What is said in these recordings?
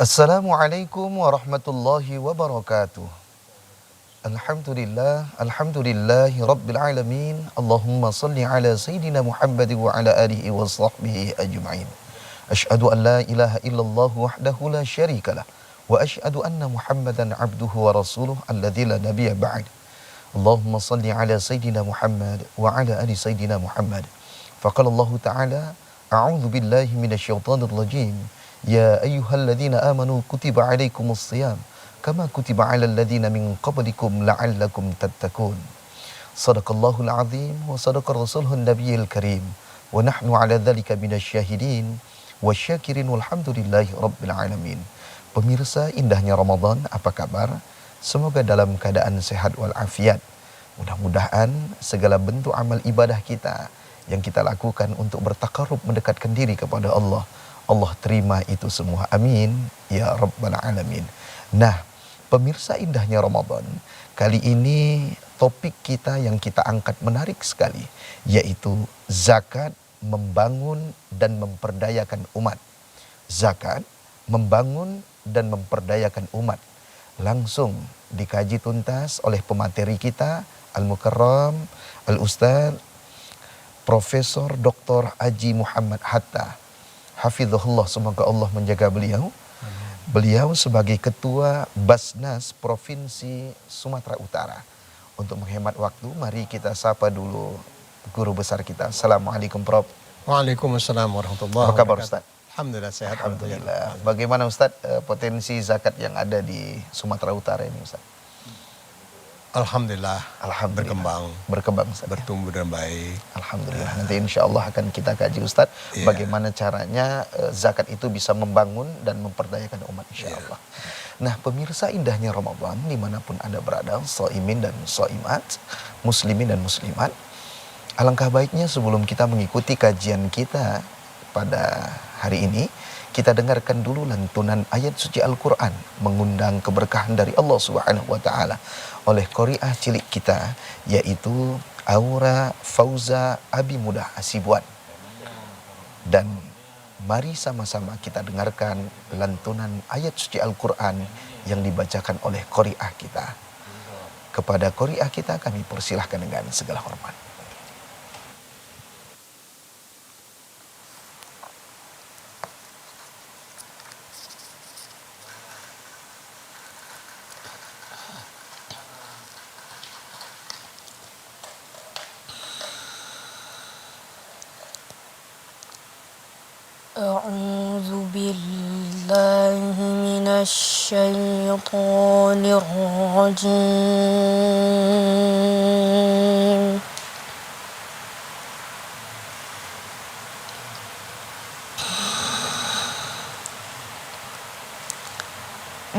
Assalamualaikum warahmatullahi wabarakatuh. Alhamdulillahi rabbil alamin. Allahumma salli ala sayyidina Muhammad wa ala alihi wa sahbihi ajma'in. Asyhadu an la ilaha illallah wahdahu la syarikalah wa asyhadu anna Muhammadan abduhu wa rasuluh alladzi la nabiyya ba'd. Allahumma salli ala sayyidina Muhammad wa ala ali sayyidina Muhammad. Faqala Allah Ta'ala, a'udzu billahi minasyaitonir rajim. Ya ayyuhalladzina amanu kutiba alaikumus shiyam kama kutiba alal ladzina min qablikum la'allakum tattaqun. Shadaqallahul azim wa sadaqa rasulun nabiyil karim wa nahnu ala dzalika minasyahidin wasyakirin walhamdulillahi rabbil alamin. Pemirsa indahnya Ramadan, apa kabar? Semoga dalam keadaan sehat walafiat. Mudah-mudahan segala bentuk amal ibadah kita yang kita lakukan untuk bertakarrub mendekatkan diri kepada Allah, Allah terima itu semua. Amin ya rabbal alamin. Nah, pemirsa indahnya Ramadan, kali ini topik kita yang kita angkat menarik sekali, yaitu zakat membangun dan memperdayakan umat. Zakat membangun dan memperdayakan umat. Langsung dikaji tuntas oleh pemateri kita, Al-Mukarram, Al-Ustaz Profesor Dr. Haji Muhammad Hatta. Hafizahullah, semoga Allah menjaga beliau. Beliau sebagai Ketua Basnas Provinsi Sumatera Utara. Untuk menghemat waktu, mari kita sapa dulu guru besar kita. Assalamualaikum Prof. Waalaikumsalam warahmatullahi wabarakatuh. Apa kabar wabarakatuh. Ustaz? Alhamdulillah sehat. Alhamdulillah. Bagaimana Ustaz potensi zakat yang ada di Sumatera Utara ini Ustaz? Alhamdulillah. Alhamdulillah. Berkembang Ustaz, bertumbuh dengan baik. Alhamdulillah. Nanti insya Allah akan kita kaji Ustaz, bagaimana caranya zakat itu bisa membangun dan memperdayakan umat insya Allah. Nah, pemirsa indahnya Ramadan dimanapun Anda berada, shaimin dan shaimat, muslimin dan muslimat, alangkah baiknya sebelum kita mengikuti kajian kita pada hari ini, kita dengarkan dulu lantunan ayat suci Al-Quran mengundang keberkahan dari Allah Subhanahu wa Ta'ala oleh qari'ah cilik kita, yaitu Aura Fauza Abi Mudah Asibuan. Dan mari sama-sama kita dengarkan lantunan ayat suci Al-Quran yang dibacakan oleh qari'ah kita. Kepada qari'ah kita kami persilahkan dengan segala hormat. أعوذ بالله من الشيطان الرجيم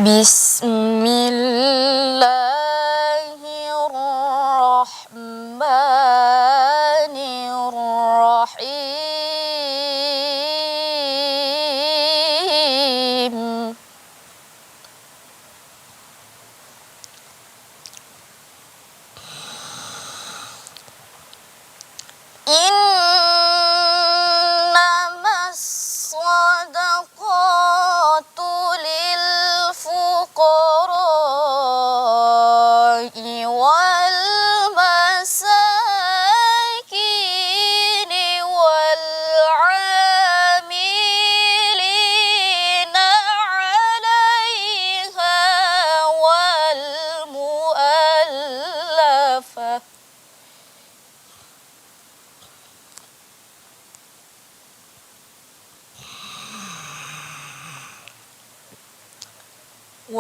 بسم الله الرحمن الرحيم إنما الصدقات للفقراء والمساكين والعاملين عليها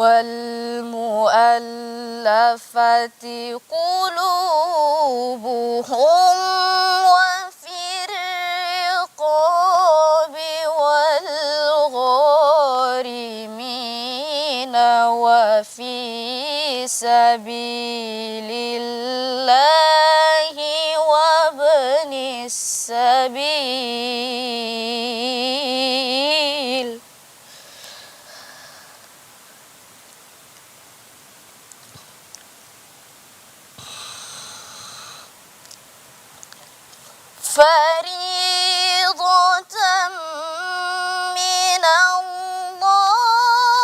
والمؤلفة قلوبهم وفي الرقاب والغارمين وفي سبيل الله وابن السبيل فريضة من الله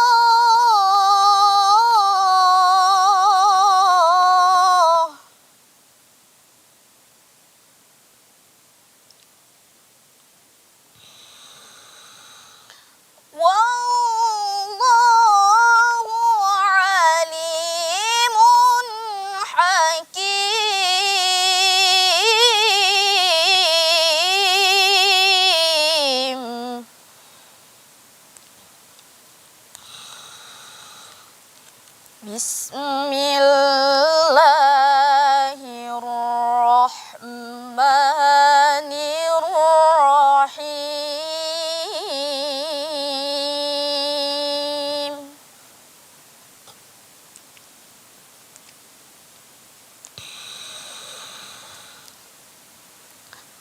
Bismillahirrahmanirrahim.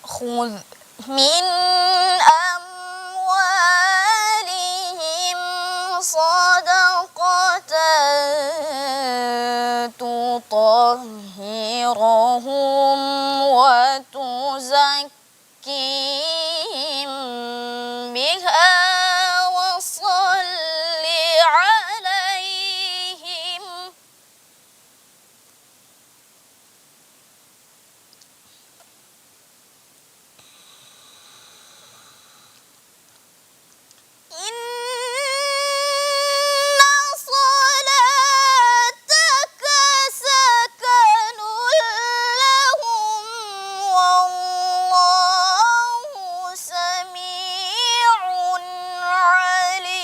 Khudh min amwalihim sadaqatan tutahhiruhum wa tuzakkihim biha wa salli alaihim. Inna salataka sakanun lahum wallahu sami'un alim.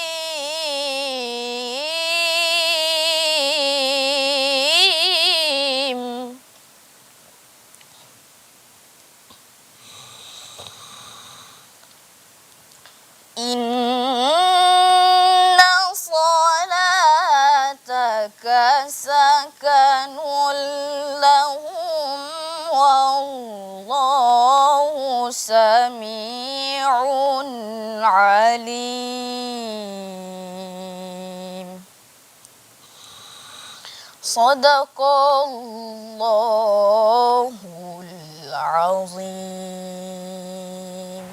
Inna salataka sakanun lahum wallahu sami'un alim. Sadaqallahul azim.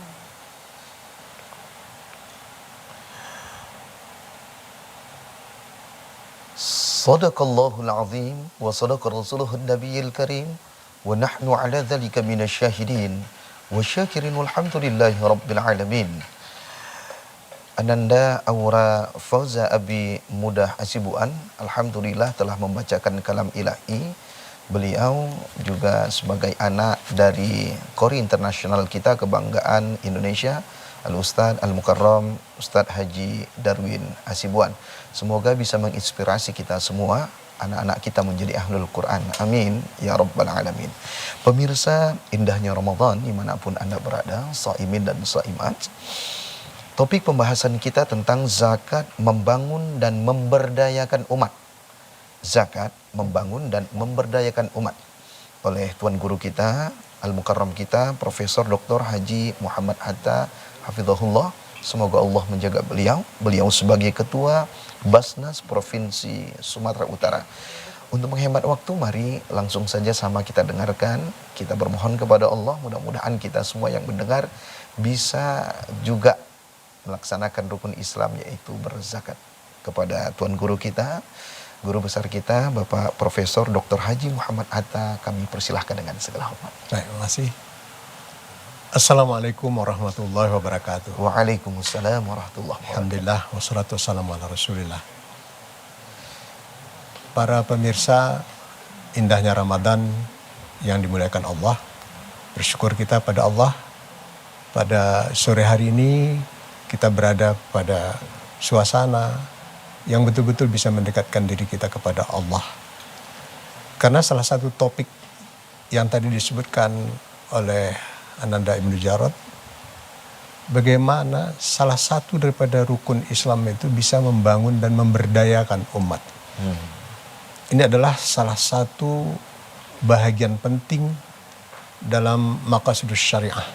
Sadaqallahul azim wa sadaqa rasuluhun nabiyil karim wa nahnu ala dhalika minasyahidin wa syakirin walhamdulillahi rabbil alamin. Ananda Aura Fauza Abi Mudah Asibuan, alhamdulillah telah membacakan kalam ilahi. Beliau juga sebagai anak dari Qori Internasional kita, kebanggaan Indonesia, Al-Ustadz Al-Mukarram Ustadz Haji Darwin Asibuan. Semoga bisa menginspirasi kita semua, anak-anak kita menjadi ahlul Quran. Amin ya rabbal alamin. Pemirsa, indahnya Ramadan dimanapun Anda berada, shaimin dan shaimat. Topik pembahasan kita tentang zakat membangun dan memberdayakan umat. Zakat membangun dan memberdayakan umat. Oleh Tuan Guru kita, Al-Mukarram kita, Profesor Dr. Haji Muhammad Hatta Hafizahullah. Semoga Allah menjaga beliau. Beliau sebagai Ketua Basnas Provinsi Sumatera Utara. Untuk menghemat waktu, mari langsung saja sama kita dengarkan. Kita bermohon kepada Allah, mudah-mudahan kita semua yang mendengar bisa juga melaksanakan rukun Islam, yaitu berzakat. Kepada Tuan Guru kita, Guru besar kita, Bapak Profesor Dr. Haji Muhammad Hatta, kami persilahkan dengan segala hormat. Baik, terima kasih. Assalamualaikum warahmatullahi wabarakatuh. Waalaikumsalam warahmatullahi wabarakatuh. Alhamdulillah, wassalatu wassalamu ala rasulillah. Para pemirsa, indahnya Ramadan yang dimuliakan Allah. Bersyukur kita pada Allah. Pada sore hari ini kita berada pada suasana yang betul-betul bisa mendekatkan diri kita kepada Allah. Karena salah satu topik yang tadi disebutkan oleh Ananda Ibnu Jarod, bagaimana salah satu daripada rukun Islam itu bisa membangun dan memberdayakan umat. Ini adalah salah satu bahagian penting dalam maqasidus syariah.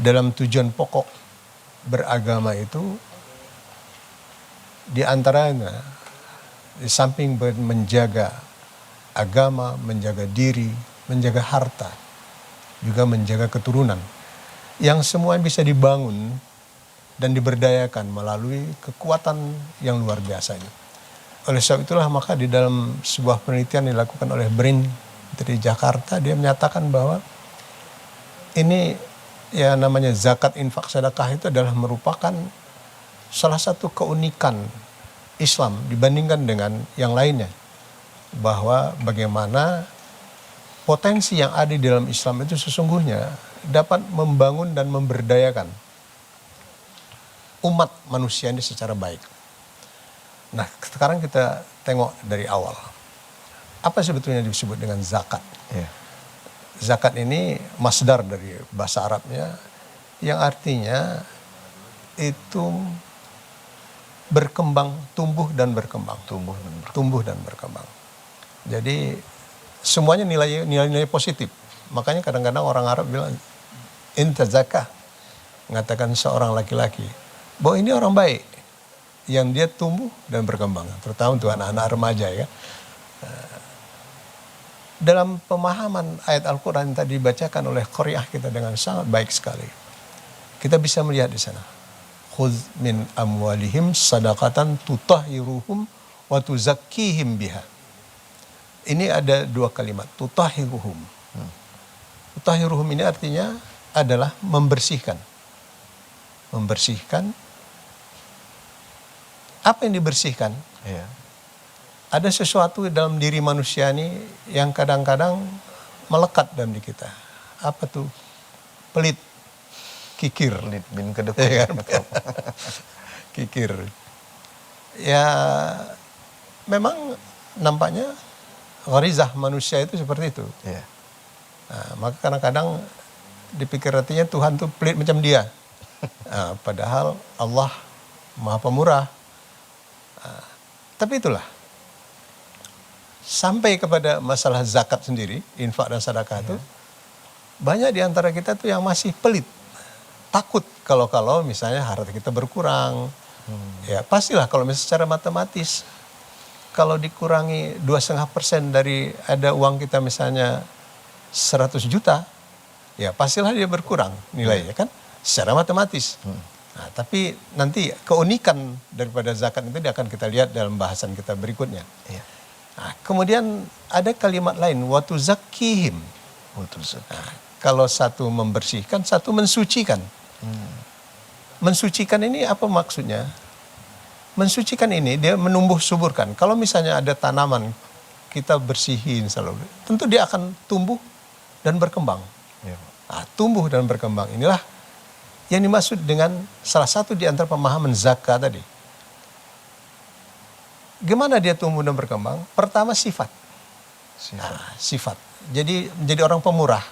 Dalam tujuan pokok beragama itu, di antaranya di samping menjaga agama, menjaga diri, menjaga harta, juga menjaga keturunan, yang semua bisa dibangun dan diberdayakan melalui kekuatan yang luar biasa ini. Oleh sebab itulah maka di dalam sebuah penelitian dilakukan oleh BRIN dari Jakarta, dia menyatakan bahwa ini ya namanya zakat infak sedekah itu adalah merupakan salah satu keunikan Islam dibandingkan dengan yang lainnya. Bahwa bagaimana potensi yang ada di dalam Islam itu sesungguhnya dapat membangun dan memberdayakan umat manusia ini secara baik. Nah, sekarang kita tengok dari awal. Apa sebetulnya disebut dengan zakat? Iya. Zakat ini masdar dari bahasa Arabnya yang artinya itu berkembang, tumbuh dan berkembang. Tumbuh dan berkembang. Jadi semuanya nilai-nilai positif. Makanya kadang-kadang orang Arab bilang inta zakah, mengatakan seorang laki-laki bahwa ini orang baik yang dia tumbuh dan berkembang, terutama untuk anak-anak remaja ya. Dalam pemahaman ayat Al-Quran yang tadi dibacakan oleh Qari'ah kita dengan sangat baik sekali, kita bisa melihat di sana, khudz min amwalihim sadaqatan tutahhiruhum wa tuzakkihim biha. Ini ada dua kalimat, tutahhiruhum. Tutahhiruhum ini artinya adalah membersihkan. Membersihkan. Apa yang dibersihkan? Iya. Ada sesuatu dalam diri manusia ini yang kadang-kadang melekat dalam diri kita. Apa tuh? Pelit. Kikir. Pelit bin kedekut. Ya kan? Kikir. Ya memang nampaknya gharizah manusia itu seperti itu. Iya. Nah, maka kadang-kadang dipikir artinya Tuhan tuh pelit macam dia. Nah, padahal Allah Maha Pemurah. Nah, tapi itulah. Sampai kepada masalah zakat sendiri, infak dan sedekah itu, banyak di antara kita tuh yang masih pelit. Takut kalau misalnya harta kita berkurang. Ya pastilah kalau misalnya secara matematis, kalau dikurangi 2,5% dari ada uang kita misalnya 100 juta, ya pastilah dia berkurang nilainya kan, secara matematis. Nah, tapi nanti keunikan daripada zakat itu akan kita lihat dalam bahasan kita berikutnya. Iya. Nah, kemudian ada kalimat lain, wa tuzakkihim. Nah, kalau satu membersihkan, satu mensucikan. Mensucikan ini apa maksudnya? Mensucikan ini dia menumbuh suburkan. Kalau misalnya ada tanaman kita bersihin selalu, tentu dia akan tumbuh dan berkembang. Iya. Nah, tumbuh dan berkembang inilah yang dimaksud dengan salah satu di antara pemahaman zakat tadi. Gimana dia tumbuh dan berkembang? Pertama sifat. Nah, sifat. Jadi menjadi orang pemurah.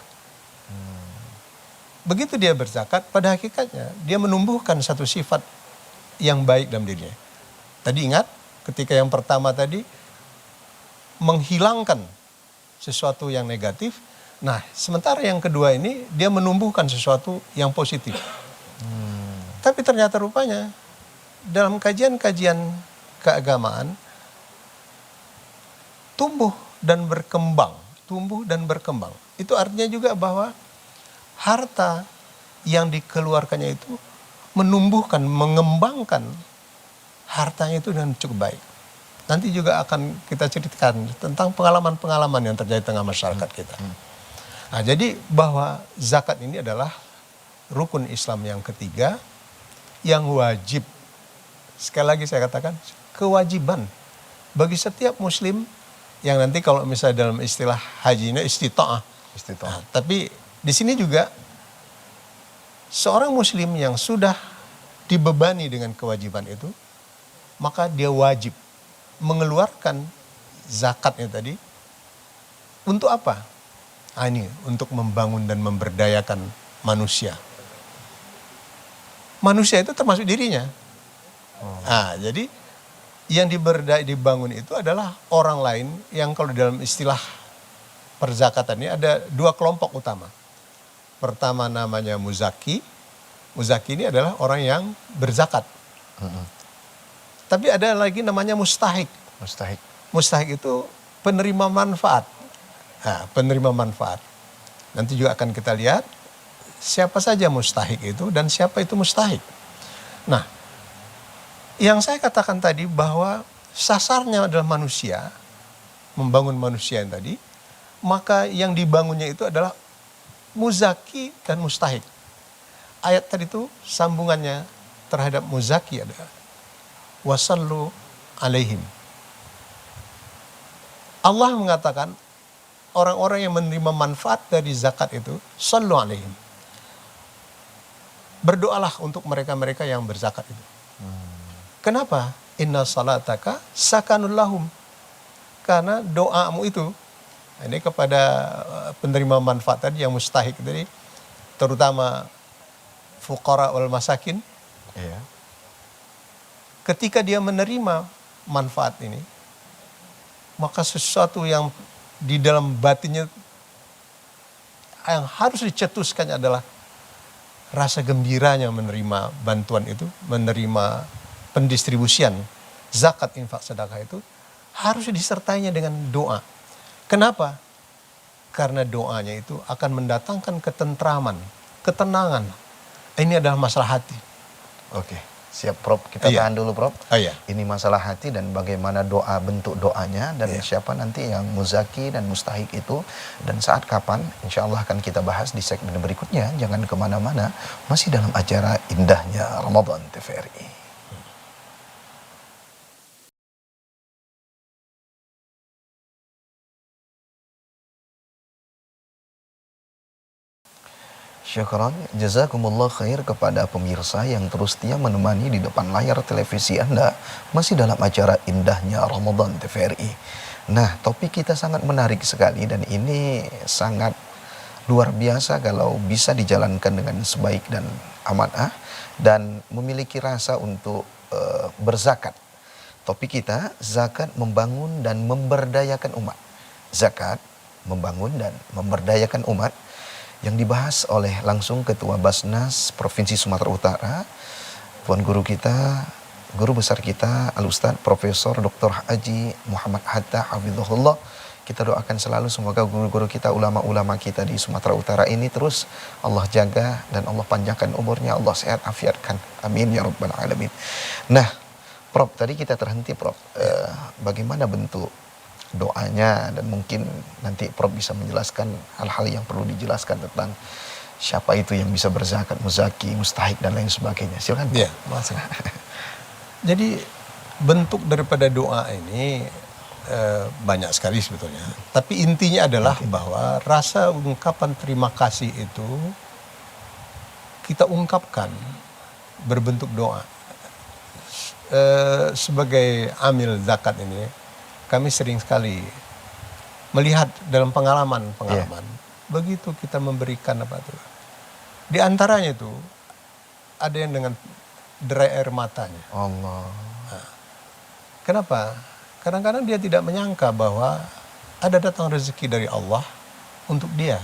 Begitu dia berzakat, pada hakikatnya dia menumbuhkan satu sifat yang baik dalam dirinya. Tadi ingat ketika yang pertama tadi menghilangkan sesuatu yang negatif. Nah, sementara yang kedua ini dia menumbuhkan sesuatu yang positif. Tapi ternyata rupanya dalam kajian-kajian keagamaan tumbuh dan berkembang. Itu artinya juga bahwa harta yang dikeluarkannya itu menumbuhkan, mengembangkan hartanya itu dengan cukup baik. Nanti juga akan kita ceritakan tentang pengalaman-pengalaman yang terjadi di tengah masyarakat kita. Nah, jadi bahwa zakat ini adalah rukun Islam yang ketiga yang wajib. Sekali lagi saya katakan, kewajiban bagi setiap muslim yang nanti kalau misalnya dalam istilah hajinya istita'ah. Nah, tapi di sini juga seorang muslim yang sudah dibebani dengan kewajiban itu, maka dia wajib mengeluarkan zakatnya tadi. Untuk apa? Nah, ini untuk membangun dan memberdayakan manusia. Manusia itu termasuk dirinya. Nah, jadi yang dibangun itu adalah orang lain yang kalau dalam istilah perzakatan ini ada dua kelompok utama. Pertama namanya muzaki. Muzaki ini adalah orang yang berzakat. Tapi ada lagi namanya mustahik. Mustahik itu penerima manfaat. Nah, penerima manfaat. Nanti juga akan kita lihat siapa saja mustahik itu dan siapa itu mustahik. Nah, yang saya katakan tadi bahwa sasarnya adalah manusia, membangun manusia yang tadi, maka yang dibangunnya itu adalah muzaki dan mustahik. Ayat tadi itu sambungannya terhadap muzaki adalah wasallu alaihim. Allah mengatakan orang-orang yang menerima manfaat dari zakat itu sallu alaihim. Berdoalah untuk mereka-mereka yang berzakat itu. Kenapa? Inna salataka sakanul lahum. karena doamu itu, ini kepada penerima manfaat tadi yang mustahik tadi, terutama fuqara wal masakin, Iya. ketika dia menerima manfaat ini, maka sesuatu yang di dalam batinnya yang harus dicetuskan adalah rasa gembiranya menerima bantuan itu, menerima pendistribusian zakat, infak, sedekah itu harus disertainya dengan doa. Kenapa? Karena doanya itu akan mendatangkan ketentraman, ketenangan. Ini adalah masalah hati. Oke, siap Prof. Kita Iya. tahan dulu Prof. Iya. Ini masalah hati dan bagaimana doa, bentuk doanya, dan Iya. siapa nanti yang muzaki dan mustahik itu, dan saat kapan, insya Allah akan kita bahas di segmen berikutnya. Jangan kemana-mana, masih dalam acara indahnya Ramadan TVRI. Syukran, jazakumullah khair kepada pemirsa yang terus setia menemani di depan layar televisi Anda, masih dalam acara indahnya Ramadan TVRI. Nah, topik kita sangat menarik sekali dan ini sangat luar biasa kalau bisa dijalankan dengan sebaik dan amanah dan memiliki rasa untuk berzakat. Topik kita, zakat membangun dan memberdayakan umat. Zakat membangun dan memberdayakan umat, yang dibahas oleh langsung Ketua Basnas Provinsi Sumatera Utara, Tuan Guru kita, Guru Besar kita, Al-Ustadz Profesor Dr. Haji Muhammad Hatta Hafizahullah. Kita doakan selalu semoga guru-guru kita, ulama-ulama kita di Sumatera Utara ini terus Allah jaga dan Allah panjangkan umurnya, Allah sehat afiatkan. Amin ya rabbal alamin. Nah, Prof, tadi kita terhenti Prof. Bagaimana bentuk doanya, dan mungkin nanti Prof bisa menjelaskan hal-hal yang perlu dijelaskan tentang siapa itu yang bisa berzakat, muzaki, mustahik dan lain sebagainya. Silakan. Iya, makasih. Jadi bentuk daripada doa ini banyak sekali sebetulnya. Tapi intinya adalah bahwa rasa ungkapan terima kasih itu kita ungkapkan berbentuk doa. Sebagai amil zakat ini, kami sering sekali melihat dalam pengalaman begitu kita memberikan apa itu, di antaranya itu ada yang dengan derai air matanya. Allah. Kenapa? Kadang-kadang dia tidak menyangka bahwa ada datang rezeki dari Allah untuk dia.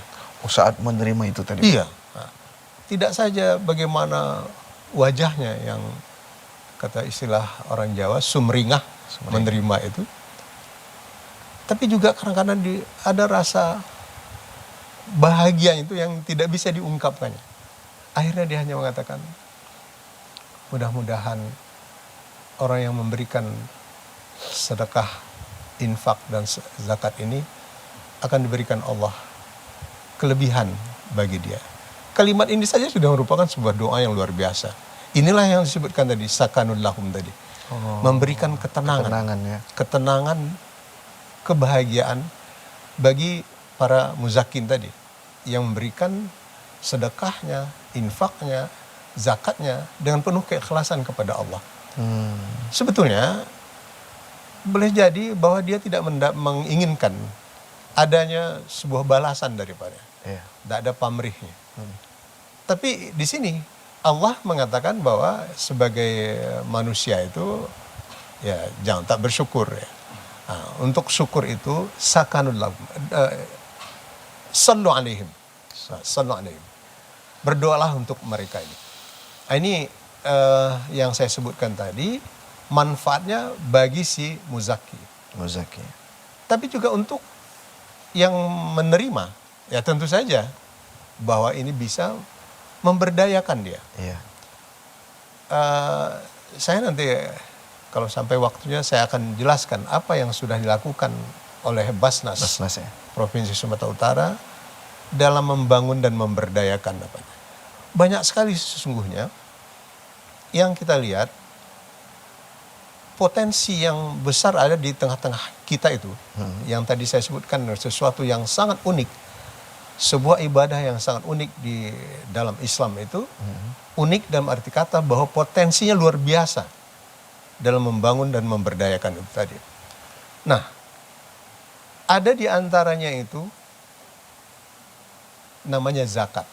Saat menerima itu tadi. Iya. Nah, tidak saja bagaimana wajahnya yang kata istilah orang Jawa sumringah menerima itu, tapi juga kadang-kadang ada rasa bahagia itu yang tidak bisa diungkapkannya. Akhirnya dia hanya mengatakan, mudah-mudahan orang yang memberikan sedekah, infak dan zakat ini akan diberikan Allah kelebihan bagi dia. Kalimat ini saja sudah merupakan sebuah doa yang luar biasa. Inilah yang disebutkan tadi, sakanul lahum tadi. Memberikan ketenangan. Ketenangan, kebahagiaan bagi para muzakin tadi yang memberikan sedekahnya, infaknya, zakatnya dengan penuh keikhlasan kepada Allah. Sebetulnya boleh jadi bahwa dia tidak menginginkan adanya sebuah balasan daripada, tidak ada pamrihnya. Tapi di sini Allah mengatakan bahwa sebagai manusia itu ya jangan tak bersyukur ya. Nah, untuk syukur itu sakanul lahum, sallu alaihim, sallu alaihim. Berdoalah untuk mereka ini. Nah, ini yang saya sebutkan tadi manfaatnya bagi si muzaki. Tapi juga untuk yang menerima, ya tentu saja bahwa ini bisa memberdayakan dia. Saya nanti kalau sampai waktunya saya akan jelaskan apa yang sudah dilakukan oleh Basnas ya. Provinsi Sumatera Utara dalam membangun dan memberdayakan apa. Banyak sekali sesungguhnya yang kita lihat potensi yang besar ada di tengah-tengah kita itu. Yang tadi saya sebutkan sesuatu yang sangat unik. Sebuah ibadah yang sangat unik di dalam Islam itu. Unik dalam arti kata bahwa potensinya luar biasa dalam membangun dan memberdayakan itu tadi. Nah, Ada di antaranya itu namanya zakat.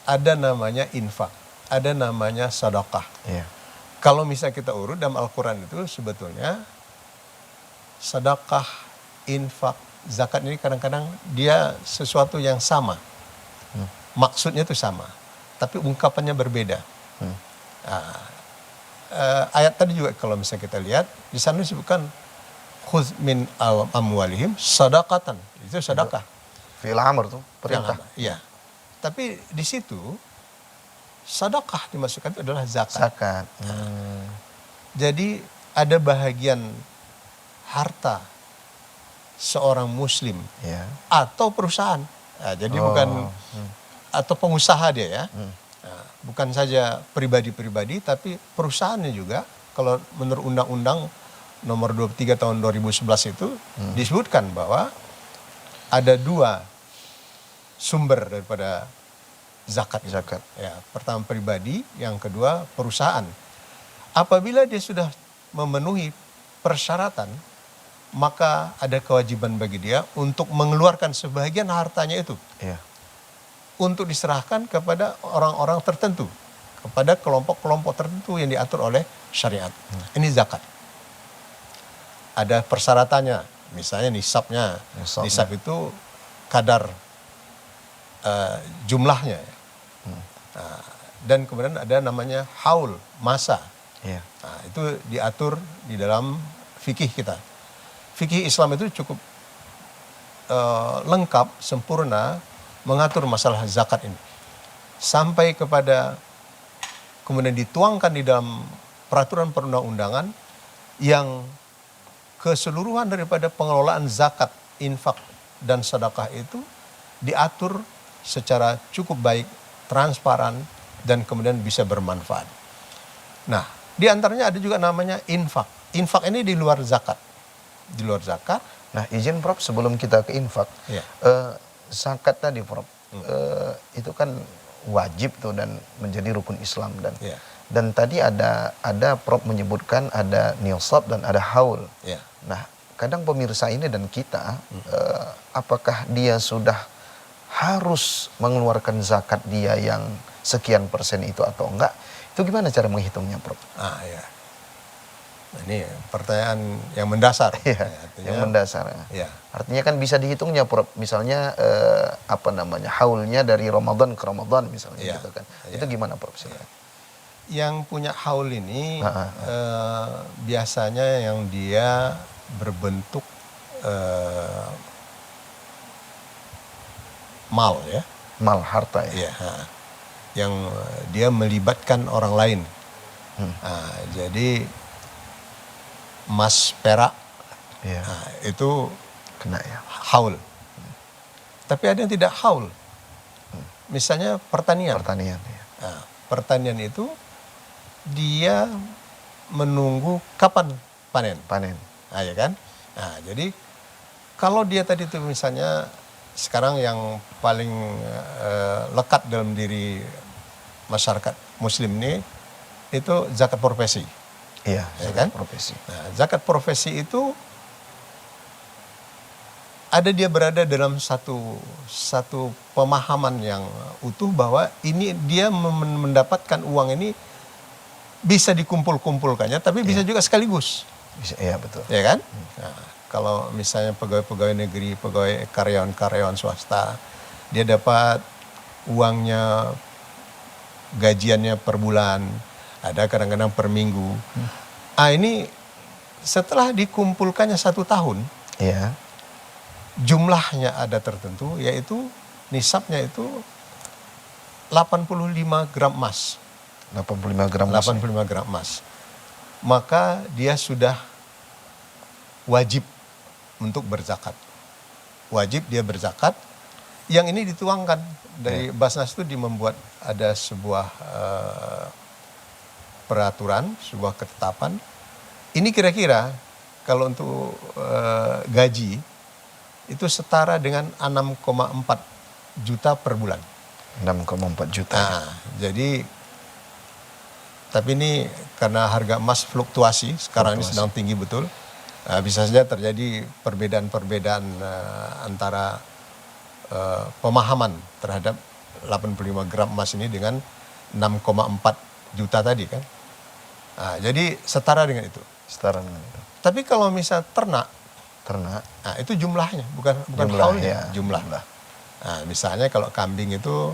Ada namanya infak. Ada namanya sedekah. Iya. Kalau misalnya kita urut dalam Al-Quran itu sebetulnya sedekah, infak, zakat ini kadang-kadang dia sesuatu yang sama. Maksudnya itu sama. Tapi ungkapannya berbeda. Ayat tadi juga kalau misalnya kita lihat, di sana disebutkan khudz min amwalihim sadaqatan. Itu sedekah. Fi'il amr tuh, perintah. Iya. Tapi di situ sedekah dimasukkan itu adalah zakat. Zakat. Jadi ada bahagian harta seorang muslim Ya. atau perusahaan. Nah, jadi bukan atau pengusaha dia ya. Nah, bukan saja pribadi-pribadi tapi perusahaannya juga. Kalau menurut Undang-Undang nomor 23 tahun 2011 itu disebutkan bahwa ada 2 sumber daripada zakat. Zakat. Ya, pertama pribadi, yang kedua perusahaan. Apabila dia sudah memenuhi persyaratan, maka ada kewajiban bagi dia untuk mengeluarkan sebagian hartanya itu Iya. untuk diserahkan kepada orang-orang tertentu, kepada kelompok-kelompok tertentu yang diatur oleh syariat. Ini zakat. Ada persyaratannya, misalnya nisabnya. Nisabnya. Nisab itu kadar jumlahnya. Dan kemudian ada namanya haul, masa. Iya. Nah, itu diatur di dalam fikih kita. Fikih Islam itu cukup lengkap, sempurna mengatur masalah zakat ini. Sampai kepada kemudian dituangkan di dalam peraturan perundang-undangan yang keseluruhan daripada pengelolaan zakat, infak, dan sedekah itu diatur secara cukup baik, transparan, dan kemudian bisa bermanfaat. Nah, di antaranya ada juga namanya infak. Infak ini di luar zakat. Di luar zakat. Nah, izin Prof sebelum kita ke infak. Ya. Zakat tadi Prof. Itu kan wajib tuh dan menjadi rukun Islam Ya. dan tadi ada Prof menyebutkan ada nisab dan ada haul. Ya. Nah, kadang pemirsa ini dan kita apakah dia sudah harus mengeluarkan zakat dia yang sekian persen itu atau enggak? Itu gimana cara menghitungnya, Prof? Ya. Nah, ini pertanyaan yang mendasar. Iya, artinya, yang mendasar. Ya. Artinya kan bisa dihitungnya, Prof. Misalnya haulnya dari Ramadan ke Ramadan misalnya Iya, gitu kan. iya. Itu gimana, Prof? Silakan. Yang punya haul ini biasanya yang dia berbentuk mal ya. Mal harta ya. Iya, yang dia melibatkan orang lain. Jadi emas, perak, Iya. itu Kena ya. haul. Tapi ada yang tidak haul. Misalnya pertanian. Pertanian ya. Nah, pertanian itu dia menunggu kapan panen. Panen. Nah, ya kan? Nah, jadi kalau dia tadi itu misalnya sekarang yang paling lekat dalam diri masyarakat muslim ini itu zakat profesi. Iya, Ya zakat kan? profesi. Nah, zakat profesi itu ada dia berada dalam satu pemahaman yang utuh bahwa ini dia mendapatkan uang ini bisa dikumpul-kumpulkannya, tapi bisa juga sekaligus. Bisa, iya betul. Ya kan? Nah, kalau misalnya pegawai-pegawai negeri, pegawai karyawan-karyawan swasta, dia dapat uangnya, gajiannya per bulan, ada kadang-kadang per minggu. Ini setelah dikumpulkannya 1 tahun, Iya. jumlahnya ada tertentu, yaitu nisabnya itu 85 gram emas. 85 gram emas. 85 gram emas. Maka dia sudah wajib untuk berzakat. Wajib dia berzakat. Yang ini dituangkan dari Basnas itu membuat ada sebuah peraturan, sebuah ketetapan. Ini kira-kira kalau untuk gaji itu setara dengan 6,4 juta per bulan. 6,4 juta. Nah, jadi tapi ini karena harga emas fluktuasi, sekarang ini sedang tinggi betul. Bisa saja terjadi perbedaan-perbedaan antara pemahaman terhadap 85 gram emas ini dengan 6,4 juta tadi kan. Jadi setara dengan itu. Setara dengan itu. Tapi kalau misal ternak, itu jumlahnya, bukan haulnya, jumlah. Misalnya kalau kambing itu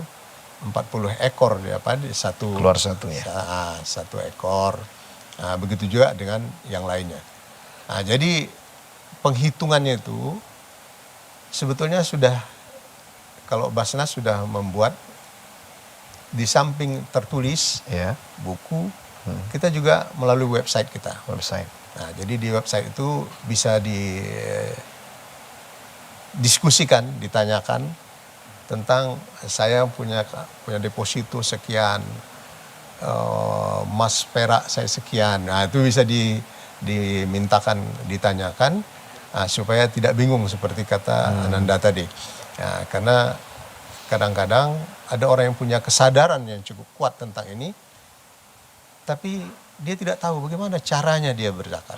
40 ekor Keluar satu ya. Satu ekor. Begitu juga dengan yang lainnya. Jadi penghitungannya itu sebetulnya sudah, kalau Basnas sudah membuat di samping tertulis Ya. buku, kita juga melalui website kita. Website. Jadi di website itu bisa didiskusikan, ditanyakan tentang saya punya deposito sekian, emas perak saya sekian. Itu bisa dimintakan, ditanyakan supaya tidak bingung seperti kata Ananda tadi. Karena kadang-kadang ada orang yang punya kesadaran yang cukup kuat tentang ini, tapi dia tidak tahu bagaimana caranya dia berzakat.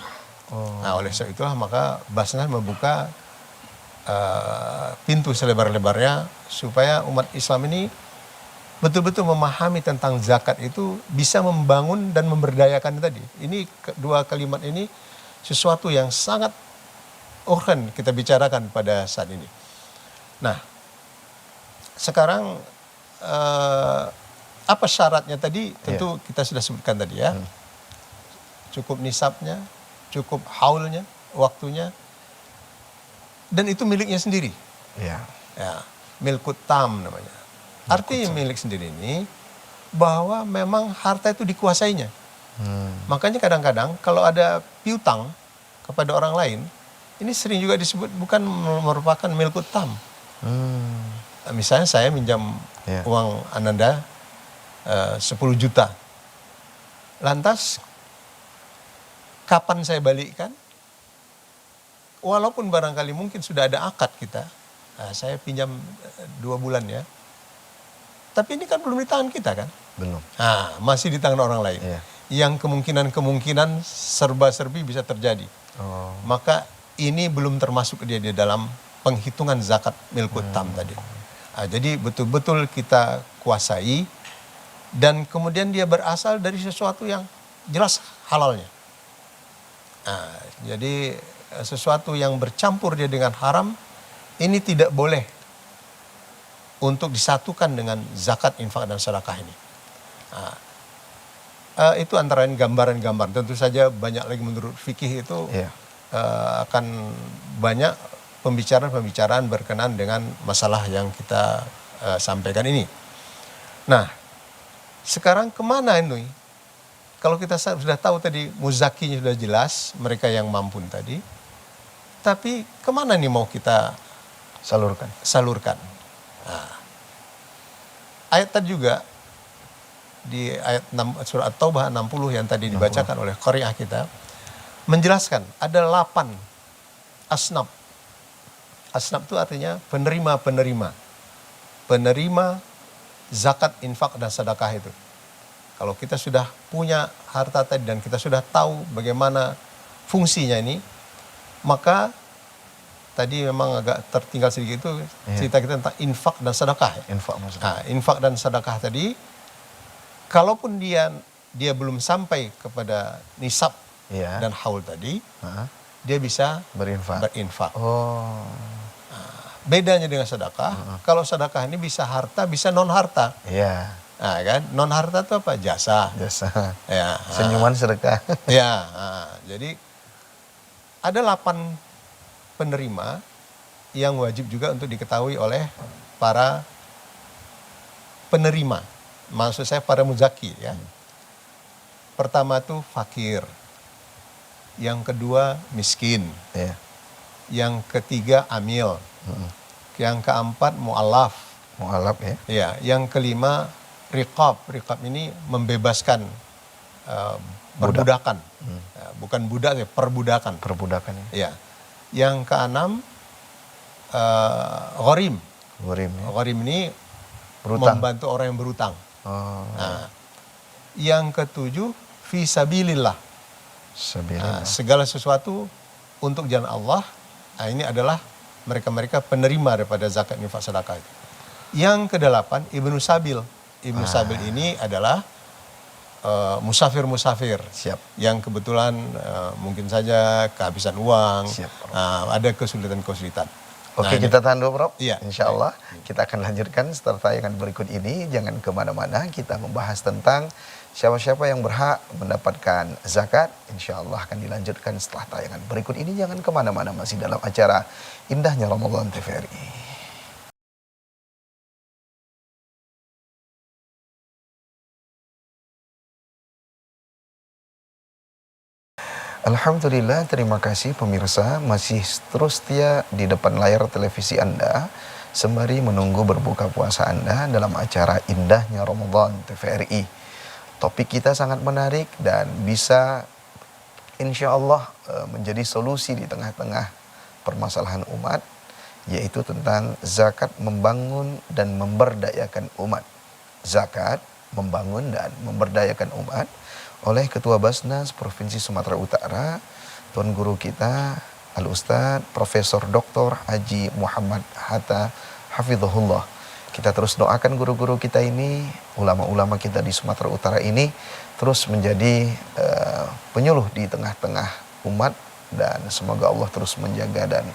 Oleh sebab itulah maka Basnas membuka pintu selebar-lebarnya supaya umat Islam ini betul-betul memahami tentang zakat itu, bisa membangun dan memberdayakan tadi. Ini dua kalimat ini sesuatu yang sangat urgen kita bicarakan pada saat ini. Nah, sekarang apa syaratnya tadi? Tentu kita sudah sebutkan tadi ya. Cukup nisabnya, cukup haulnya, waktunya, dan itu miliknya sendiri. Ya. Milkut tam namanya. Artinya milik sendiri ini bahwa memang harta itu dikuasainya. Makanya kadang-kadang kalau ada piutang kepada orang lain, ini sering juga disebut bukan merupakan milkut tam. Misalnya saya minjam uang Ananda 10 juta. Lantas kapan saya balikkan? Walaupun barangkali mungkin sudah ada akad kita, saya pinjam 2 bulan ya. Tapi ini kan belum di tangan kita kan? Belum. Masih di tangan orang lain. Yang kemungkinan serba-serbi bisa terjadi. Maka ini belum termasuk dia di dalam penghitungan zakat milkut tam tadi. Jadi betul-betul kita kuasai, dan kemudian dia berasal dari sesuatu yang jelas halalnya. Jadi sesuatu yang bercampur dia dengan haram, ini tidak boleh untuk disatukan dengan zakat, infak, dan sedekah ini. Itu antara gambaran-gambar. Tentu saja banyak lagi menurut fikih itu akan banyak pembicaraan-pembicaraan berkenaan dengan masalah yang kita sampaikan ini. Nah, sekarang kemana ini? Kalau kita sudah tahu tadi muzakinya sudah jelas, mereka yang mampu tadi. Tapi kemana nih mau kita salurkan? Ayat tadi juga di ayat 6, surat At-Taubah 60 yang tadi dibacakan oleh qari'ah kita, menjelaskan ada 8 asnaf. Asnaf itu artinya penerima zakat, infak, dan sedekah itu. Kalau kita sudah punya harta tadi dan kita sudah tahu bagaimana fungsinya ini, maka tadi memang agak tertinggal sedikit itu cerita kita tentang infak dan sedekah. Infak dan sedekah tadi, kalaupun dia belum sampai kepada nisab dan haul tadi, dia bisa berinfak. Bedanya dengan sedekah, kalau sedekah ini bisa harta, bisa non harta. Kan non harta itu apa? Jasa. Senyuman sedekah. Jadi ada 8 penerima yang wajib juga untuk diketahui oleh para penerima. Maksud saya para muzaki ya. Pertama itu fakir. Yang kedua miskin. Yang ketiga amil. Yang keempat mu'alaf ya. Yang kelima riqab. Riqab ini membebaskan perbudakan. Bukan budak ya, perbudakan. Ya. Yang keenam gharim. Gharim ini membantu orang yang berutang. Yang ketujuh fi sabilillah. Segala sesuatu untuk jalan Allah, nah ini adalah mereka-mereka penerima daripada zakat infak sedekah itu. Yang kedelapan, Ibnu Sabil. Ibnu Sabil ini adalah musafir-musafir Siap. yang kebetulan mungkin saja kehabisan uang, Siap. ada kesulitan-kesulitan. Oke, Nah, kita tahan dulu, Prof. Iya. Insya Allah kita akan lanjutkan setelah tayangan berikut ini. Jangan kemana-mana, kita membahas tentang siapa-siapa yang berhak mendapatkan zakat. Insya Allah akan dilanjutkan setelah tayangan berikut ini. Jangan kemana-mana, masih dalam acara Indahnya Ramadan TVRI. Alhamdulillah, terima kasih pemirsa masih terus setia di depan layar televisi Anda sembari menunggu berbuka puasa Anda dalam acara Indahnya Ramadan TVRI. Topik kita sangat menarik dan bisa insya Allah menjadi solusi di tengah-tengah permasalahan umat, yaitu tentang zakat membangun dan memberdayakan umat. Zakat membangun dan memberdayakan umat oleh Ketua Basnas Provinsi Sumatera Utara, Tuan Guru kita Al-Ustadz Profesor Dr. Haji Muhammad Hatta Hafizahullah. Kita terus doakan guru-guru kita ini, ulama-ulama kita di Sumatera Utara ini terus menjadi penyuluh di tengah-tengah umat, dan semoga Allah terus menjaga dan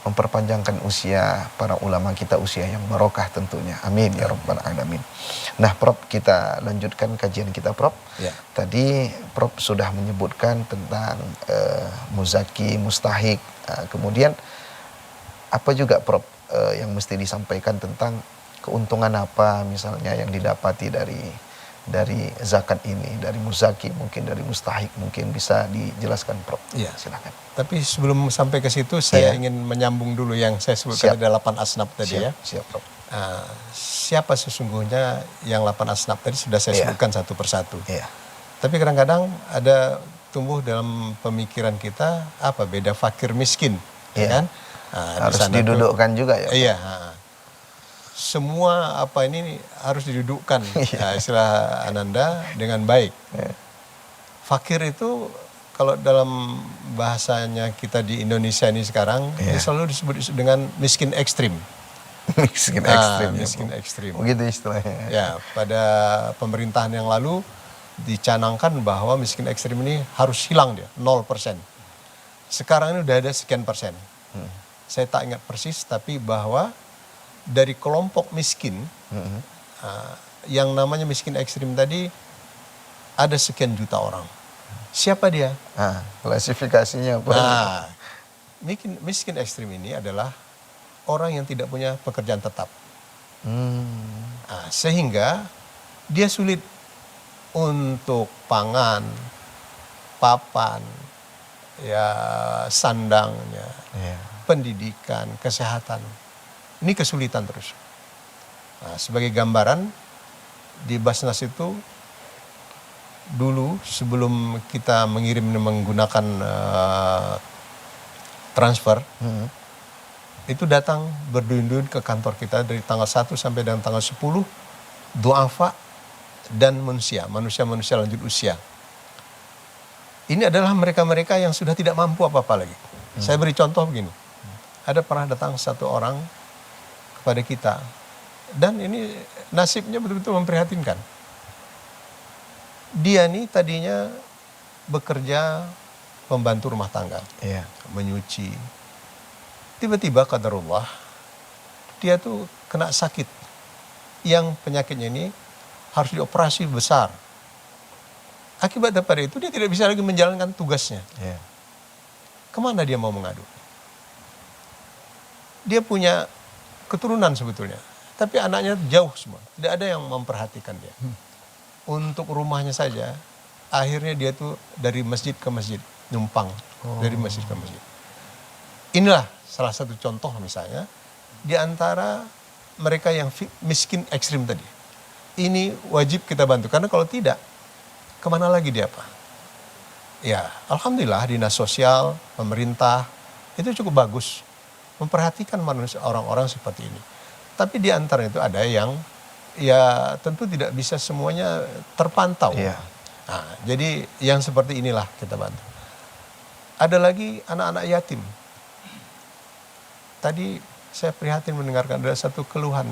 memperpanjangkan usia para ulama kita, usia yang barokah tentunya. Amin ya rabbal alamin. Nah, Prof, kita lanjutkan kajian kita, Prof. Ya. Tadi Prof sudah menyebutkan tentang muzaki, mustahik. Kemudian apa juga, Prof, yang mesti disampaikan tentang keuntungan apa misalnya yang didapati dari zakat ini, dari muzaki, mungkin dari mustahik, mungkin bisa dijelaskan, Prof. Iya. Silakan. Tapi sebelum sampai ke situ, saya Iya. ingin menyambung dulu yang saya sebutkan, Siap. ada 8 asnaf tadi ya. Siap, Prof. Siapa sesungguhnya yang 8 asnaf tadi sudah saya Iya. sebutkan satu persatu. Iya. Tapi kadang-kadang ada tumbuh dalam pemikiran kita, apa beda fakir miskin, Iya. ya kan? Di Harus sana tuh- didudukkan juga ya. Iya. Semua apa ini harus didudukkan, istilah Ananda, dengan baik. Fakir itu kalau dalam bahasanya kita di Indonesia ini sekarang, Iya. ini selalu disebut dengan miskin ekstrim. Miskin ekstrim. ya, Miskin Prof. ekstrim. Begitu istilahnya. Ya, pada pemerintahan yang lalu dicanangkan bahwa miskin ekstrim ini harus hilang dia, 0%. Sekarang ini udah ada sekian persen. Saya tak ingat persis, tapi bahwa dari kelompok miskin, yang namanya miskin ekstrim tadi, ada sekian juta orang. Siapa dia? Klasifikasinya apa? Miskin ekstrim ini adalah orang yang tidak punya pekerjaan tetap. Sehingga dia sulit untuk pangan, papan, ya sandangnya, Iya. pendidikan, kesehatan. Ini kesulitan terus. Sebagai gambaran, di Basnas itu dulu sebelum kita mengirim menggunakan transfer, itu datang berduyun-duyun ke kantor kita dari tanggal 1 sampai dengan tanggal 10, duafa dan manusia-manusia lanjut usia. Ini adalah mereka-mereka yang sudah tidak mampu apa-apa lagi. Saya beri contoh begini. Ada pernah datang satu orang kepada kita, dan ini nasibnya betul-betul memprihatinkan. Dia nih tadinya bekerja pembantu rumah tangga, Iya. menyuci. Tiba-tiba qadarullah, dia tuh kena sakit, yang penyakitnya ini harus dioperasi besar. Akibat daripada itu dia tidak bisa lagi menjalankan tugasnya. Iya. Kemana dia mau mengadu? Dia punya keturunan sebetulnya, tapi anaknya jauh semua, tidak ada yang memperhatikan dia. Untuk rumahnya saja, akhirnya dia tuh dari masjid ke masjid, numpang dari masjid ke masjid. Inilah salah satu contoh misalnya, di antara mereka yang miskin ekstrim tadi. Ini wajib kita bantu, karena kalau tidak, kemana lagi dia Pak? Ya, alhamdulillah dinas sosial, pemerintah, itu cukup bagus memperhatikan manusia, orang-orang seperti ini. Tapi di antara itu ada yang ya tentu tidak bisa semuanya terpantau. Iya. Jadi yang seperti inilah kita bantu. Ada lagi anak-anak yatim. Tadi saya prihatin mendengarkan ada satu keluhan.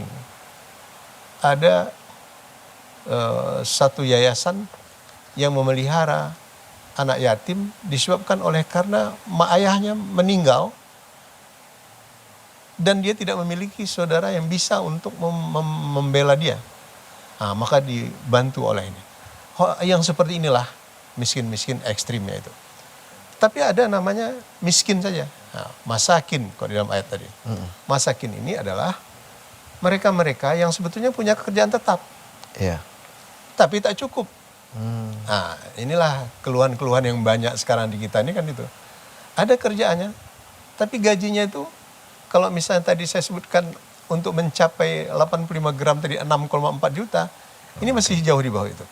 Ada satu yayasan yang memelihara anak yatim disebabkan oleh karena ayahnya meninggal dan dia tidak memiliki saudara yang bisa untuk membela dia. Nah, maka dibantu oleh ini. Yang seperti inilah miskin-miskin ekstrimnya itu. Tapi ada namanya miskin saja. Nah, masakin kalau di dalam ayat tadi. Masakin ini adalah mereka-mereka yang sebetulnya punya pekerjaan tetap. Iya. Tapi tak cukup. Nah, inilah keluhan-keluhan yang banyak sekarang di kita ini kan itu. Ada kerjaannya, tapi gajinya itu kalau misalnya tadi saya sebutkan untuk mencapai 85 gram tadi 6,4 juta, ini masih jauh di bawah itu.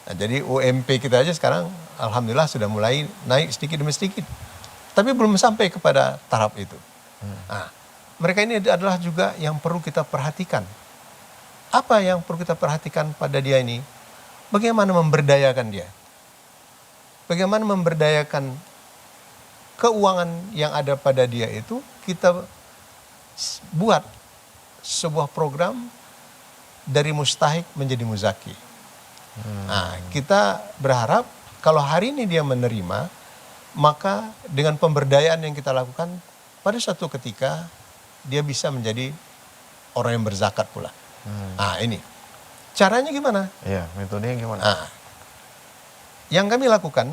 Nah, jadi UMP kita aja sekarang alhamdulillah sudah mulai naik sedikit demi sedikit. Tapi belum sampai kepada tahap itu. Nah, mereka ini adalah juga yang perlu kita perhatikan. Apa yang perlu kita perhatikan pada dia ini? Bagaimana memberdayakan dia? Bagaimana memberdayakan keuangan yang ada pada dia itu kita buat sebuah program dari mustahik menjadi muzaki. Nah, kita berharap kalau hari ini dia menerima, maka dengan pemberdayaan yang kita lakukan, pada suatu ketika dia bisa menjadi orang yang berzakat pula. Nah, ini. Caranya gimana? Iya, metodenya gimana? Nah, yang kami lakukan,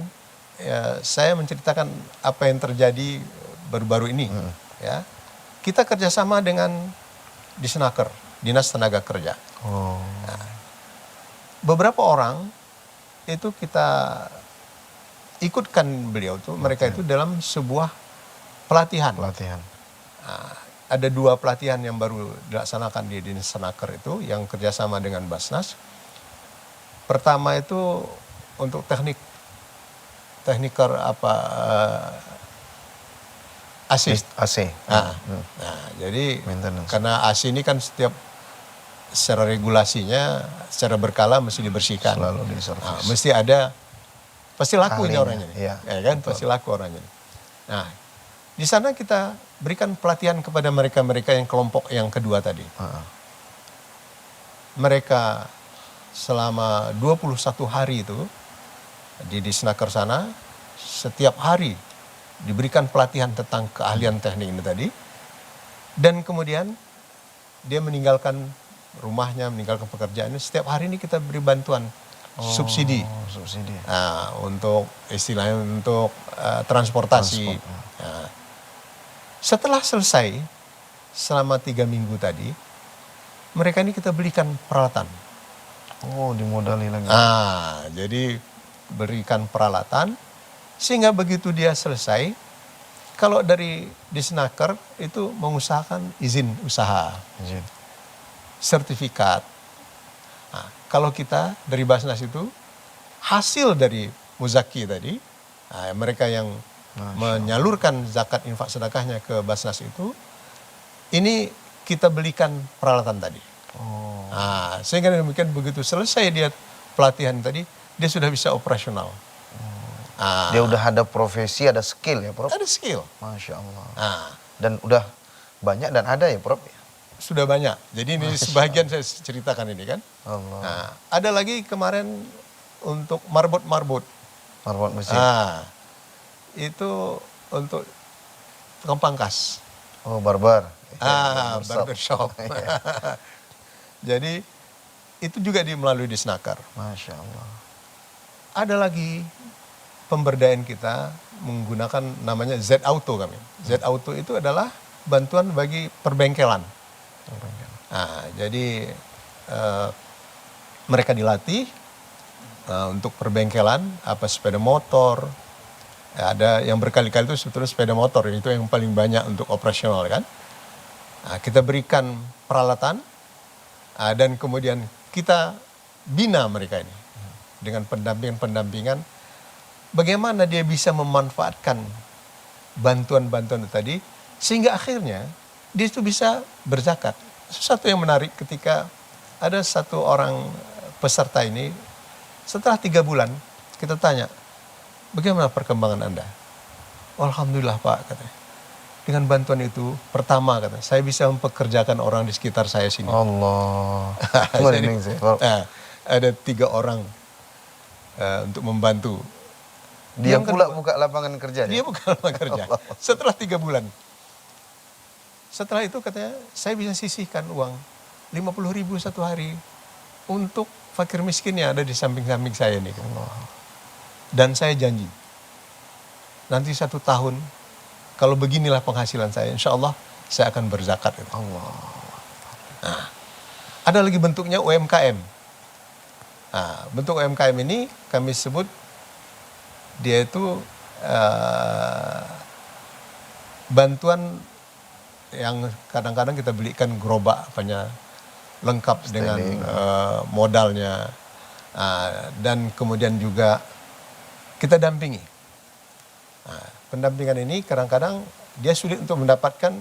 ya, saya menceritakan apa yang terjadi baru-baru ini. Ya, kita kerjasama dengan Disnaker, Dinas Tenaga Kerja. Oh. Nah, beberapa orang itu kita ikutkan beliau tuh, mereka itu dalam sebuah pelatihan. Nah, ada 2 pelatihan yang baru dilaksanakan di Dinas Tenaker itu yang kerjasama dengan Basnas. Pertama itu untuk tekniker AC. Nah, jadi Maintenance. karena AC ini kan setiap secara regulasinya secara berkala mesti dibersihkan. Selalu diservis. Nah, mesti ada, pasti laku ini Ahlinya, orangnya. iya, Ya kan, pasti laku orangnya. Nah, di sana kita berikan pelatihan kepada mereka-mereka yang kelompok yang kedua tadi. Mereka selama 21 hari itu di Disnaker sana, setiap hari diberikan pelatihan tentang keahlian teknik ini tadi. Dan kemudian dia meninggalkan rumahnya, meninggalkan pekerjaannya. Setiap hari ini kita beri bantuan subsidi. Subsidi. Nah, untuk istilahnya untuk transportasi. Nah, setelah selesai selama 3 minggu tadi, mereka ini kita belikan peralatan. Oh, dimodali lagi. Jadi berikan peralatan sehingga begitu dia selesai, kalau dari Disnaker itu mengusahakan izin usaha, sertifikat. Nah, kalau kita dari Basnas itu hasil dari muzaki tadi, mereka yang menyalurkan zakat infak sedekahnya ke Basnas itu, ini kita belikan peralatan tadi. Sehingga demikian begitu selesai dia pelatihan tadi, dia sudah bisa operasional. Dia udah ada profesi, ada skill ya, Prof? Ada skill. Masya Allah. Nah, Dan udah banyak dan ada ya, Prof? sudah banyak. Jadi ini sebagian saya ceritakan ini kan. Allah. Nah, ada lagi kemarin untuk marbot-marbot. Marbot mesin. Itu untuk tukang pangkas. Oh, barbar. Barbershop. Jadi itu juga melalui Disnaker. Masya Allah. Ada lagi pemberdayaan kita menggunakan namanya Z Auto kami. Z Auto itu adalah bantuan bagi perbengkelan. Nah, jadi mereka dilatih untuk perbengkelan, sepeda motor. Ya, ada yang berkali-kali itu sebetulnya sepeda motor, itu yang paling banyak untuk operasional kan. Nah, kita berikan peralatan dan kemudian kita bina mereka ini dengan pendampingan. Bagaimana dia bisa memanfaatkan bantuan-bantuan itu tadi sehingga akhirnya dia itu bisa berzakat. Sesuatu yang menarik ketika ada satu orang peserta ini setelah 3 bulan kita tanya, bagaimana perkembangan Anda? Alhamdulillah Pak, katanya. Dengan bantuan itu, pertama katanya, saya bisa mempekerjakan orang di sekitar saya sini. Allah. Jadi, Merinding sih, Prof. ada 3 orang untuk membantu. Dia Yang pula kedua, buka lapangan kerja. dia bukan lapangan kerja. Setelah 3 bulan. Setelah itu katanya, saya bisa sisihkan uang 50.000 satu hari untuk fakir miskin yang ada di samping-samping saya nih. Dan saya janji, nanti 1 tahun, kalau beginilah penghasilan saya, insya Allah saya akan berzakat. Allah. Nah, ada lagi bentuknya UMKM. Nah, bentuk UMKM ini kami sebut dia itu bantuan yang kadang-kadang kita belikan gerobak apanya lengkap dengan modalnya, dan kemudian juga kita dampingi. Nah, pendampingan ini kadang-kadang dia sulit untuk mendapatkan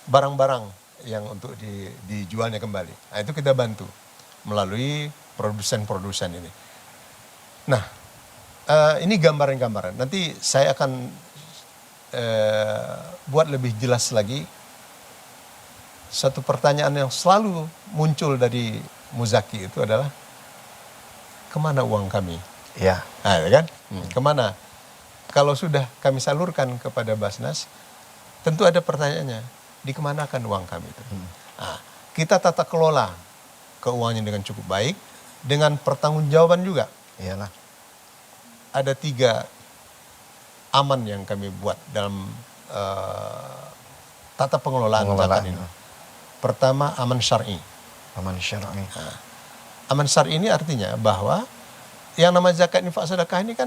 barang-barang yang untuk dijualnya kembali. Nah, itu kita bantu melalui produsen-produsen ini. Nah, ini gambaran-gambaran. Nanti saya akan buat lebih jelas lagi. Satu pertanyaan yang selalu muncul dari Muzaki itu adalah, kemana uang kami? Ya. Nah, ya kan? Kemana? Kalau sudah kami salurkan kepada Basnas, tentu ada pertanyaannya, dikemanakan uang kami itu? Nah, kita tata kelola keuangannya dengan cukup baik, dengan pertanggungjawaban juga. Iyalah. Ada 3 aman yang kami buat dalam tata pengelolaan zakat ini. Pertama, aman syar'i. Aman syar'i. Nah, aman syar'i ini artinya bahwa yang nama zakat infak sedekah ini kan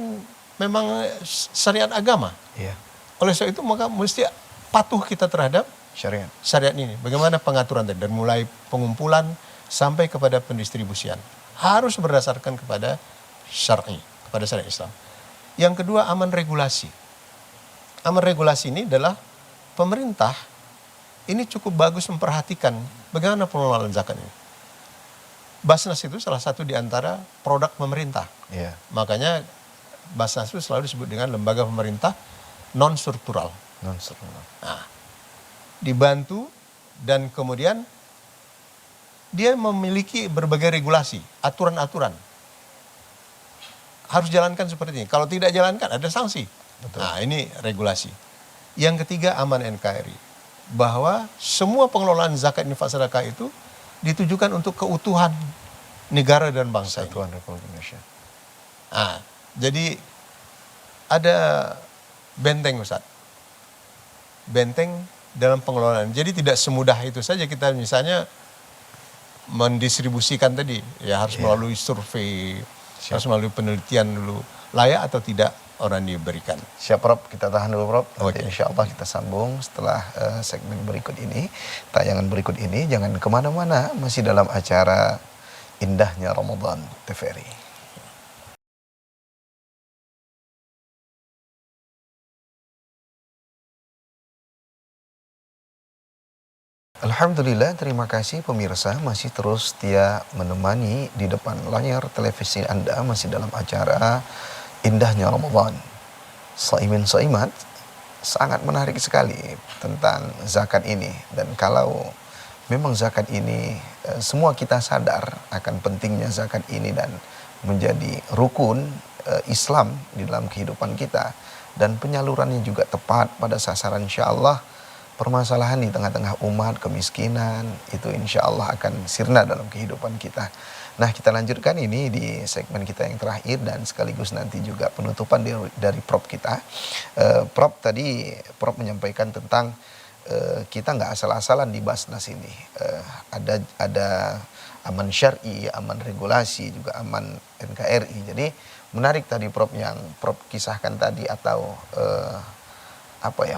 memang syariat agama. Iya. Oleh sebab itu maka mesti patuh kita terhadap Syariat. syariat ini. Bagaimana pengaturan tadi, dari mulai pengumpulan sampai kepada pendistribusian harus berdasarkan kepada syar'i, kepada syariat Islam. Yang kedua, aman regulasi. Aman regulasi ini adalah pemerintah ini cukup bagus memperhatikan bagaimana pengelolaan zakat ini. Basnas itu salah satu di antara produk pemerintah. Iya. Makanya Basnas itu selalu disebut dengan lembaga pemerintah non-struktural. Non-struktural. Nah, dibantu dan kemudian dia memiliki berbagai regulasi, aturan-aturan. Harus jalankan seperti ini. Kalau tidak jalankan ada sanksi. Betul. Nah, ini regulasi. Yang ketiga, aman NKRI. Bahwa semua pengelolaan zakat infak sedekah itu ditujukan untuk keutuhan negara dan bangsa ini. Satuan Republik Indonesia. Nah, jadi ada benteng, Ustaz. Benteng dalam pengelolaan. Jadi tidak semudah itu saja kita misalnya mendistribusikan tadi. Ya harus melalui survei, harus melalui penelitian dulu. Layak atau tidak orang diberikan. Siap, Prof. Kita tahan dulu, Prof. Nanti Oke. insya Allah kita sambung setelah segmen berikut ini. Tayangan berikut ini. Jangan kemana-mana. Masih dalam acara Indahnya Ramadan TVRI. Alhamdulillah, terima kasih pemirsa masih terus setia menemani di depan layar televisi Anda masih dalam acara Indahnya Ramadan. Saimin Saimat sangat menarik sekali tentang zakat ini, dan kalau memang zakat ini semua kita sadar akan pentingnya zakat ini dan menjadi rukun Islam di dalam kehidupan kita, dan penyalurannya juga tepat pada sasaran, insyaallah permasalahan di tengah-tengah umat, kemiskinan, itu insya Allah akan sirna dalam kehidupan kita. Nah, kita lanjutkan ini di segmen kita yang terakhir dan sekaligus nanti juga penutupan dari Prof kita. Prof, tadi Prof menyampaikan tentang kita nggak asal-asalan di Basnas ini. Ada aman syar'i, aman regulasi, juga aman NKRI. Jadi menarik tadi Prof yang Prof kisahkan tadi, atau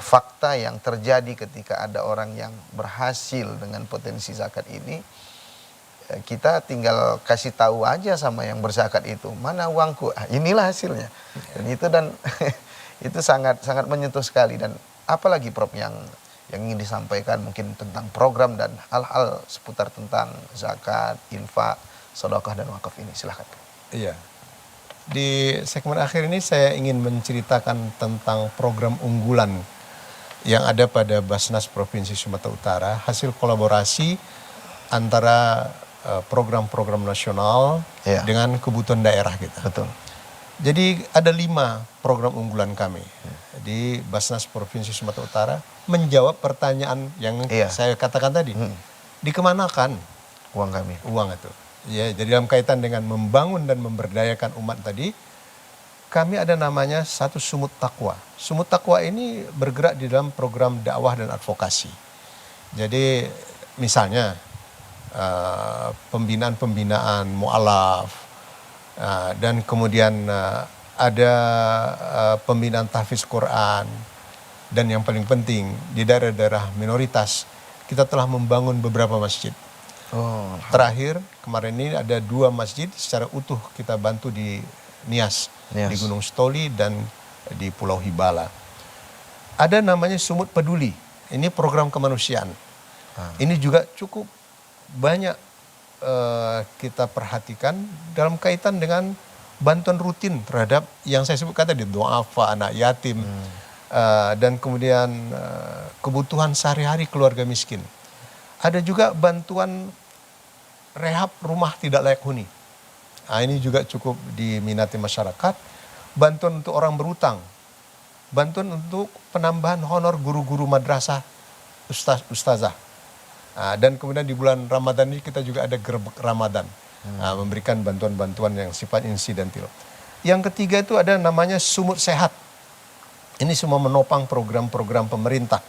fakta yang terjadi ketika ada orang yang berhasil dengan potensi zakat ini. Kita tinggal kasih tahu aja sama yang berzakat itu, mana uangku, inilah hasilnya. Dan itu sangat sangat menyentuh sekali. Dan apalagi Prof yang ingin disampaikan mungkin tentang program dan hal-hal seputar tentang zakat, infak, sedekah dan wakaf ini, silahkan. Iya. Di segmen akhir ini saya ingin menceritakan tentang program unggulan yang ada pada Basnas Provinsi Sumatera Utara, hasil kolaborasi antara program-program nasional Ya. dengan kebutuhan daerah kita. Betul. Jadi ada 5 program unggulan kami di Basnas Provinsi Sumatera Utara menjawab pertanyaan yang Iya. saya katakan tadi. Dikemanakan Uang kami. uang itu? Ya, jadi dalam kaitan dengan membangun dan memberdayakan umat tadi, kami ada namanya satu Sumut Takwa. Sumut Takwa ini bergerak di dalam program dakwah dan advokasi. Jadi misalnya pembinaan-pembinaan mu'alaf, dan kemudian ada pembinaan tahfiz Quran, dan yang paling penting di daerah-daerah minoritas kita telah membangun beberapa masjid. Oh, Terakhir kemarin ini ada 2 masjid secara utuh kita bantu di Nias, Nias. di Gunung Stoli dan di Pulau Hibala. Ada namanya Sumut Peduli. Ini program kemanusiaan. Ini juga cukup banyak kita perhatikan dalam kaitan dengan bantuan rutin terhadap yang saya sebut tadi, duafa, anak yatim, dan kemudian kebutuhan sehari-hari keluarga miskin. Ada juga bantuan rehab rumah tidak layak huni. Ini juga cukup diminati masyarakat. Bantuan untuk orang berutang. Bantuan untuk penambahan honor guru-guru madrasah, ustazah. Dan kemudian di bulan Ramadan ini kita juga ada gerbek Ramadan. Memberikan bantuan-bantuan yang sifat insidentil. Yang ketiga itu ada namanya Sumut Sehat. Ini semua menopang program-program pemerintah.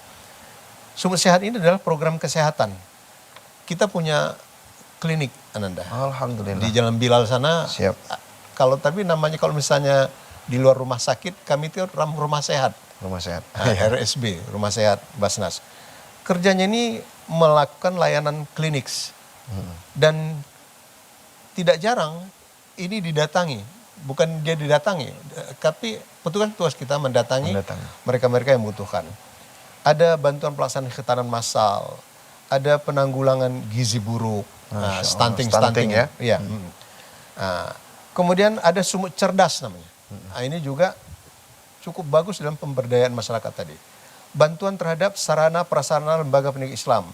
Sumut Sehat ini adalah program kesehatan. Kita punya klinik, Ananda. alhamdulillah. Di Jalan Bilal sana. Siap. Kalau tapi namanya kalau misalnya di luar rumah sakit, kami itu rumah sehat. Rumah sehat. RSB, Rumah Sehat Basnas. Kerjanya ini melakukan layanan klinik. Dan tidak jarang ini didatangi. Bukan dia didatangi, tapi petugas-petugas kita mendatangi mereka-mereka yang membutuhkan. Ada bantuan pelaksanaan khitanan massal, ada penanggulangan gizi buruk, stunting ya. Iya. Kemudian ada Sumut Cerdas namanya. Ini juga cukup bagus dalam pemberdayaan masyarakat tadi. Bantuan terhadap sarana prasarana lembaga pendidikan Islam.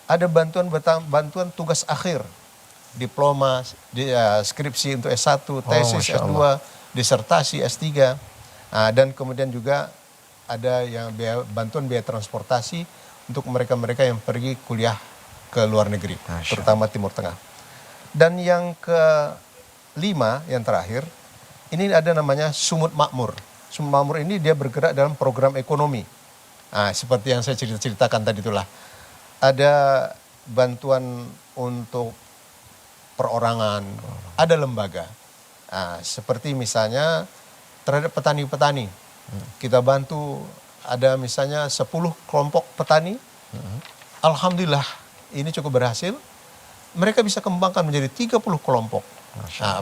Ada bantuan tugas akhir, diploma, skripsi untuk S1, tesis S2, disertasi S3, dan kemudian juga ada yang bantuan biaya transportasi untuk mereka-mereka yang pergi kuliah ke luar negeri, terutama Timur Tengah. Dan yang kelima, yang terakhir, ini ada namanya Sumut Makmur. Sumut Makmur ini dia bergerak dalam program ekonomi. Seperti yang saya ceritakan tadi itulah. Ada bantuan untuk perorangan, ada lembaga. Seperti misalnya terhadap petani-petani. Kita bantu ada misalnya 10 kelompok petani. Alhamdulillah ini cukup berhasil. Mereka bisa kembangkan menjadi 30 kelompok.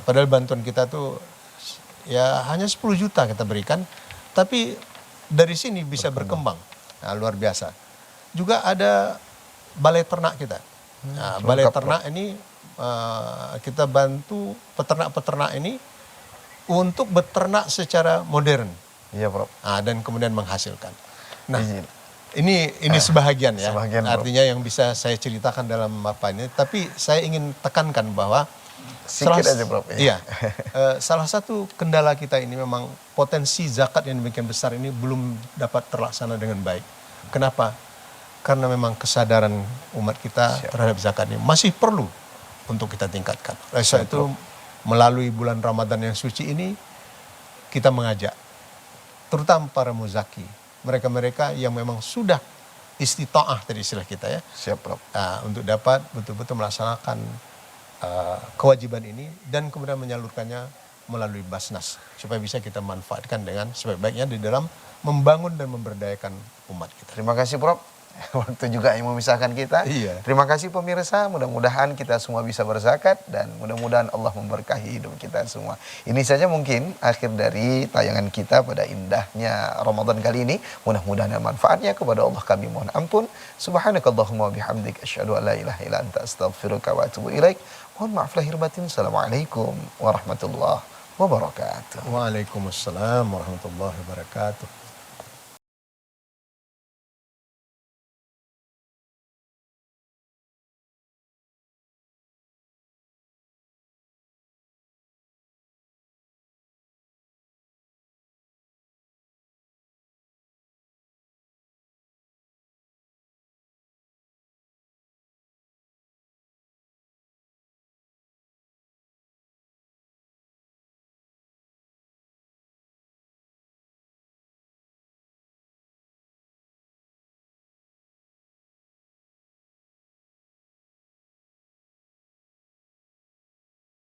Padahal bantuan kita tuh ya hanya 10 juta kita berikan. Tapi dari sini bisa berkembang. Luar biasa. Juga ada balai ternak kita. Balai ternak ini kita bantu peternak-peternak ini untuk beternak secara modern. Iya, Prof. Dan kemudian menghasilkan. Nah, ini sebahagian ya. Sebahagian, artinya yang bisa saya ceritakan dalam apa ini. Tapi saya ingin tekankan bahwa Sedikit aja, Prof. Iya. Salah satu kendala kita ini memang potensi zakat yang demikian besar ini belum dapat terlaksana dengan baik. Kenapa? Karena memang kesadaran umat kita terhadap zakat ini masih perlu untuk kita tingkatkan. Oleh sebab itu melalui bulan Ramadan yang suci ini kita mengajak terutama para muzaki, mereka-mereka yang memang sudah istita'ah tadi istilah kita ya. Siap, Prof. Untuk dapat betul-betul melaksanakan kewajiban ini dan kemudian menyalurkannya melalui Basnas supaya bisa kita manfaatkan dengan sebaik-baiknya di dalam membangun dan memberdayakan umat kita. Terima kasih, Prof. Waktu juga yang memisahkan kita. Iya. Terima kasih pemirsa, mudah-mudahan kita semua bisa berzakat dan mudah-mudahan Allah memberkahi hidup kita semua. Ini saja mungkin akhir dari tayangan kita pada indahnya Ramadan kali ini. Mudah-mudahan ada manfaatnya. Kepada Allah kami mohon ampun. Subhanakallahumma bihamdik asyhadu an la ilaha illa anta astaghfiruka wa atubu ilaik. Mohon maaf lahir batin. Assalamualaikum warahmatullahi wabarakatuh. Waalaikumsalam warahmatullahi wabarakatuh.